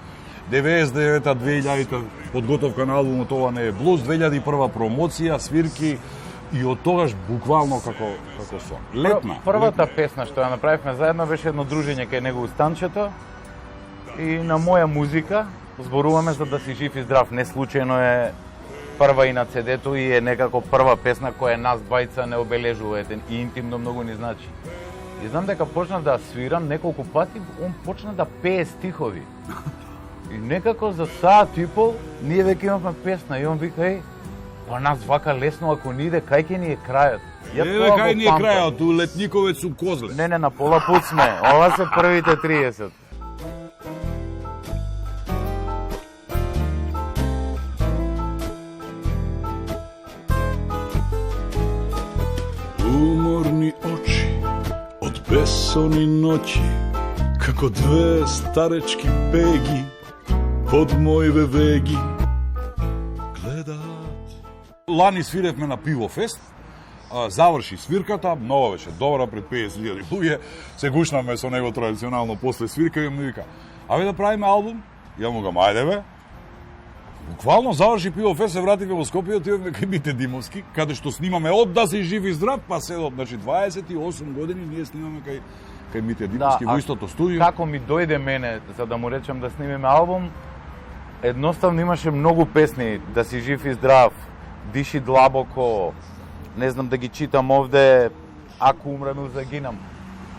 99-та, 2000-та подготовка на албумот ова не е блуз, 2001-та промоција, свирки, и од тогаш буквално како сон. Летна. Првата песна што ја направивме заедно беше едно дружење кај него у станчето и на моја музика зборуваме за да си жив и здрав. Не случајно е прва и на CD-то и е некако прва песна која нас двајца не обележува и интимно многу ни значи. И знам дека почна да свирам неколку пати, он почна да пее стихови. И некако за саат и пол ние веќе имавме песна и он вика па нас вака лесно ако не иде, кај ќе ни е крајот? Еве кај ни е крајот, у Летниковец у Козле. Не, на пола пут сме. Ова се првите 30. Уморни очи од бесони ноќи, како две старечки пеги под мојве веги. Лани свиревме на Пивофест, заврши свирката, многу беше добра, пред 50.000 луѓе, се гушнаме со него традиционално после свирка и ми вика, аве да правиме албум? Ја му гам, ајде бе. Буквално заврши Пивофест, се вративме во Скопје, отиваме кај Мите Димовски, каде што снимаме од да си жив и здрав, па се до, значи 28 години ние снимаме кај Мите Димовски во истото студио. Како ми дојде мене, за да му речем да снимиме албум, едноставно имаше многу песни, да си жив и здрав, Диши длабоко, не знам да ги читам овде, Ако умрем загинам.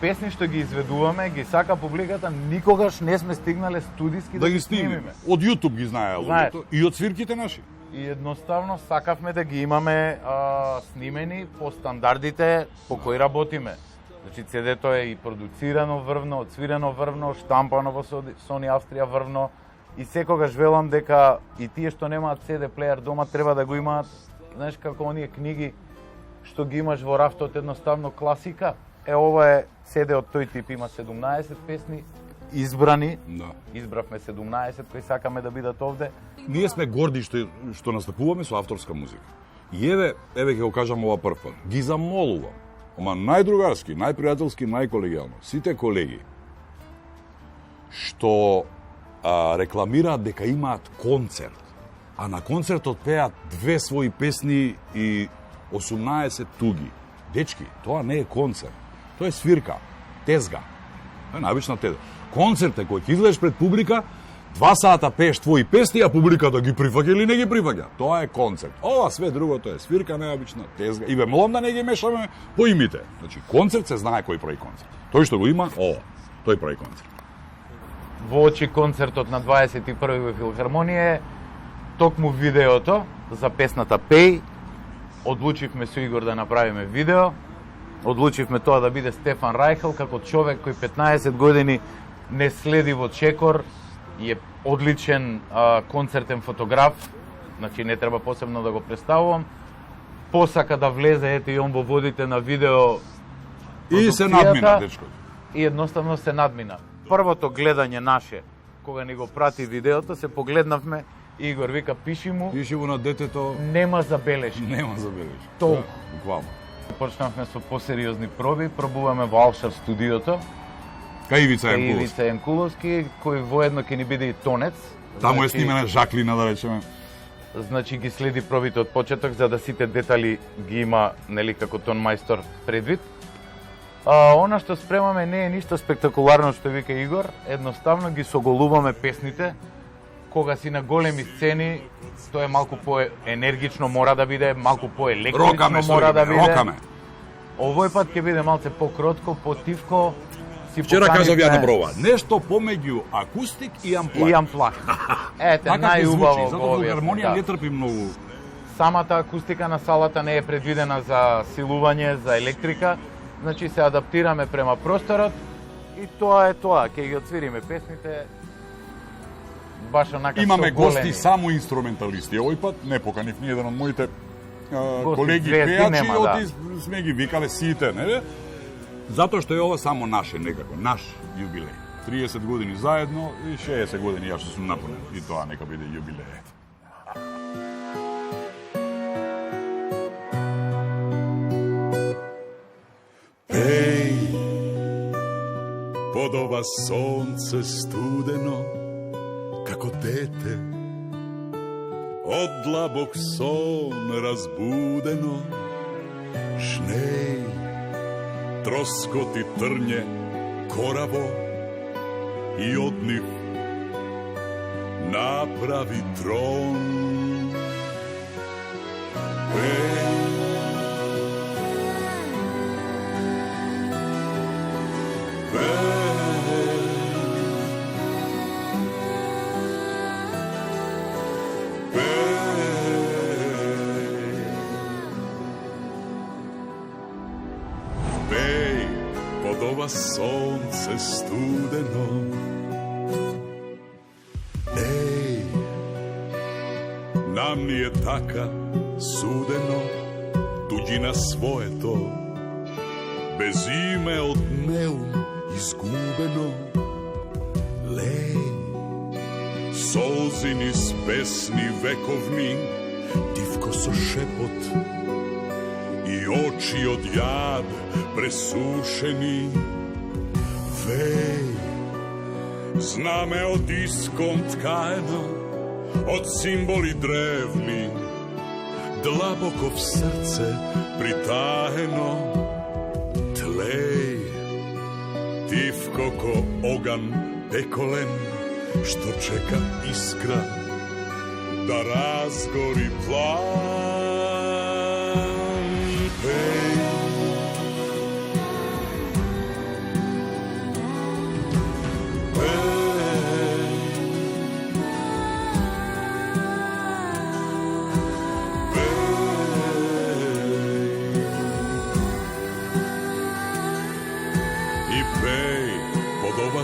Песни што ги изведуваме, ги сака публиката, никогаш не сме стигнале студиски да ги снимиме. Од YouTube ги знае луѓето и од свирките наши. И едноставно сакавме да ги имаме снимени по стандардите по кои работиме. Значи CD-то е и продуцирано врвно, отсвирено врвно, штампано во Sony Австрија врвно. И секогаш велам дека и тие што немаат CD плеер дома треба да го имаат, знаеш како оние книги што ги имаш во рафтот едноставно класика. Ова е CD од тој тип, има 17 песни избрани. Да. Избравме 17 кои сакаме да бидат овде. Ние сме горди што настапуваме со авторска музика. И еве ќе го кажам ова прв пат. Ги замолувам, ама најдругарски, најпријателски, најколегијално, сите колеги што рекламираат дека имаат концерт, а на концертот пеат 2 своји песни и 18 туги. Дечки, тоа не е концерт. Тоа е свирка, тезга. Тоа е најобична тезга. Концерт е кој ќе излезеш пред публика, 2 сата пееш твои песни, а публиката ги прифаќа или не ги прифаќа. Тоа е концерт. Ова све другото е свирка, најобична тезга. И бе молам да не ги мешаме по имите. Значи, концерт се знае кој прави концерт. Тој што го има, тој прави концерт. Во очи концертот на 21 во Филхармонија е токму видеото за песната Пеј. Одлучивме со Игор да направиме видео. Одлучивме тоа да биде Стефан Рајхел како човек кој 15 години не следи во чекор и е одличен концертен фотограф. Значи не треба посебно да го представувам. посака да влезе, ете и он во водите на видео. И се надмина, дечко. И едноставно се надмина. Првото гледање наше, кога ни го прати видеото, се погледнавме и Игор вика, пиши му на детето. Нема забележки. Нема забележки. Толку. Буквално. Почнавме со посериозни проби, пробуваме во Алшар студиото. Кај Ивица Јанкуловски, кој воедно ќе ни биде и тонец. Таму е снимена Жаклина, да речеме. Значи ги следи пробите од почеток, за да сите детали ги има, нели, како тон мајстор предвид. Она што спремаме не е ништо спектакуларно, што вика Игор, едноставно ги соголуваме песните. Кога си на големи сцени, тоа е малку поенергично мора да биде, малку поелектрично мора да биде. Рокаме. Овој пат ќе биде малце покротко, потивко. Вчера кажав ја на Брова, нешто помеѓу акустик и амплак. И амплак. Ете, најубаво го објаснив. Хармонија не трпи многу. Самата акустика на салата не е предвидена за силување, за електрика. Значи се адаптираме према просторот и тоа е тоа. Ќе ги отсвириме песните. Баш онака имаме со големи. гости само инструменталисти. Овој пат не поканив ни еден од моите колеги пејачи, сме ги викале сите, не? Затоа што е ова само наше некако, наш јубилеј. 30 години заедно и 60 години ја што сум напунен. И тоа нека биде јубилејот. Пеј под ова сонце студено, како дете, од длабок сон разбудено, жнеј, троскоти трње кораво и од нив направи трон. Сонце студено, еј, нам ни е така судено, туѓина своето, без име од неум изгубено. Леј, солзи низ песни вековни, тивко со шепот и очи од јад пресушени. Веј, знаме од искон ткаено, од символи древни, длабоко в срце притаено. Тлеј, тивко ко оган пеколен, што чека искра да разгори план. Веј,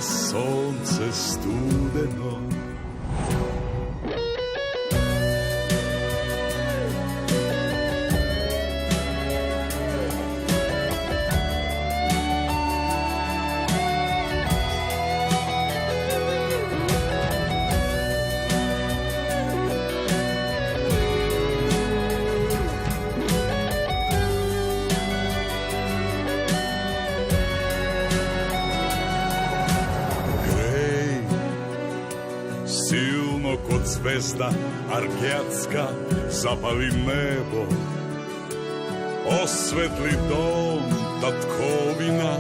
сонце студено. Звезда аргеатска запали небо, осветли дом татковина.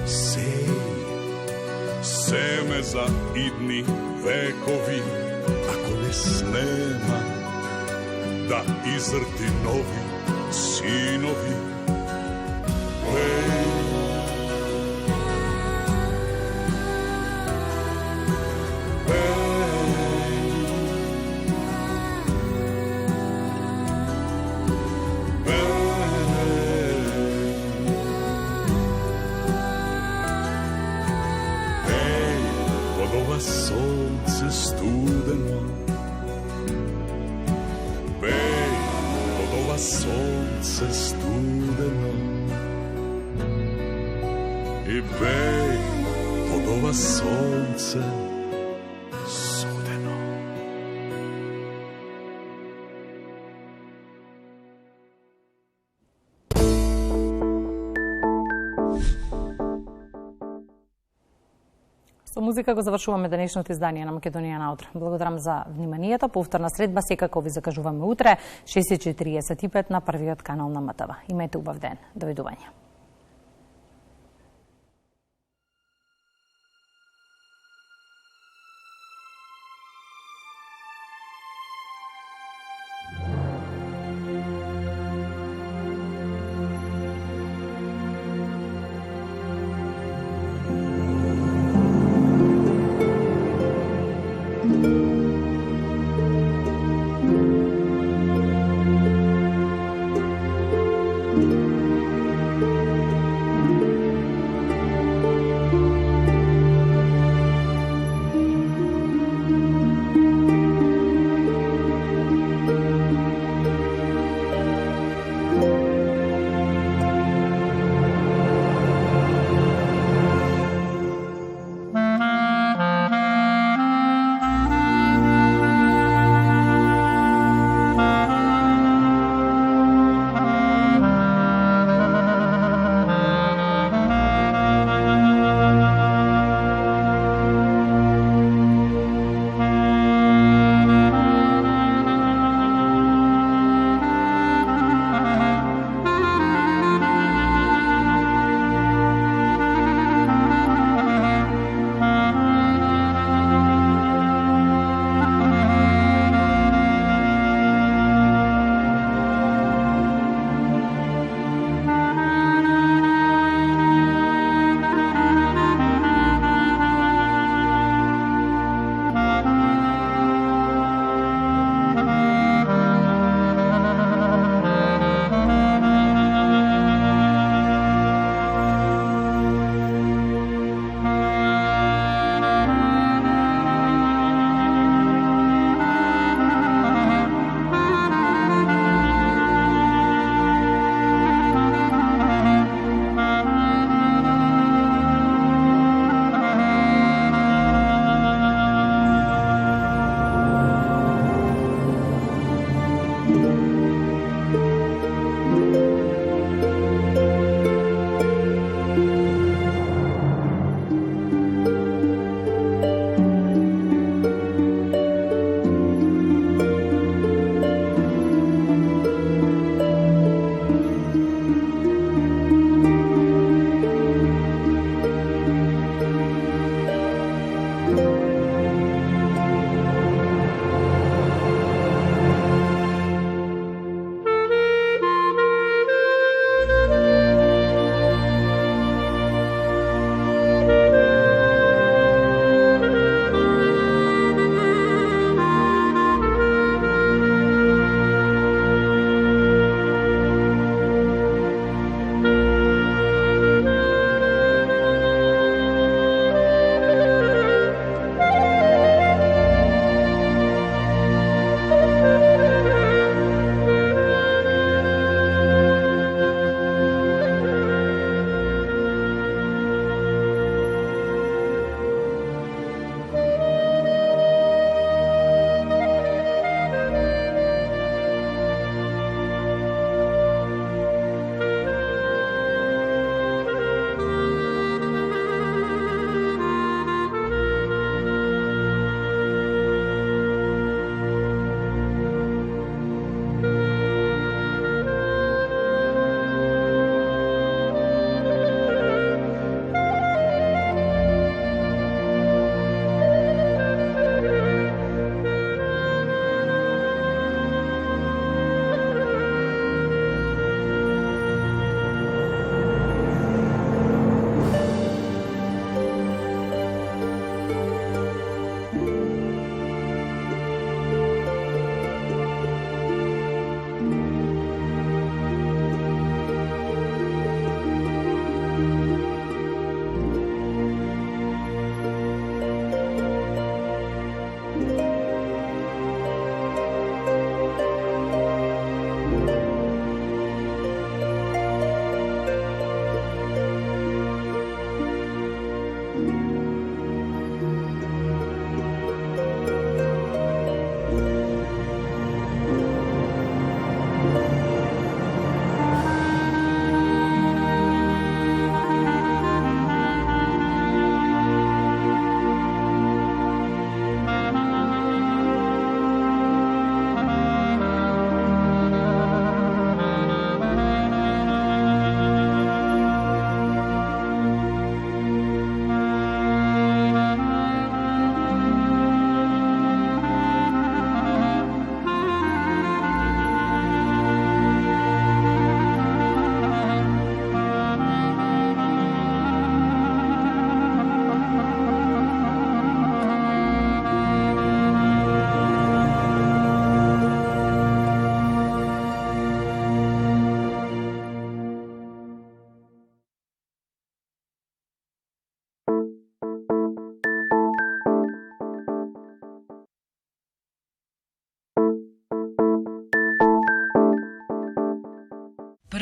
Сеј, семе за идни векови, ако не снема, да изрти нови синови. Сонце студено, беј, од ова сонце студено и бег од ова сонце судено. Со музика го завршуваме денешното издание на Македонија на утре. Благодарам за вниманието. Повторна средба секако ви закажуваме утре 6:45 на првиот канал на МТВ. Имајте убав ден. Довидување.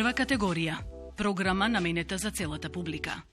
Прва категорија. Програма наменета за целата публика.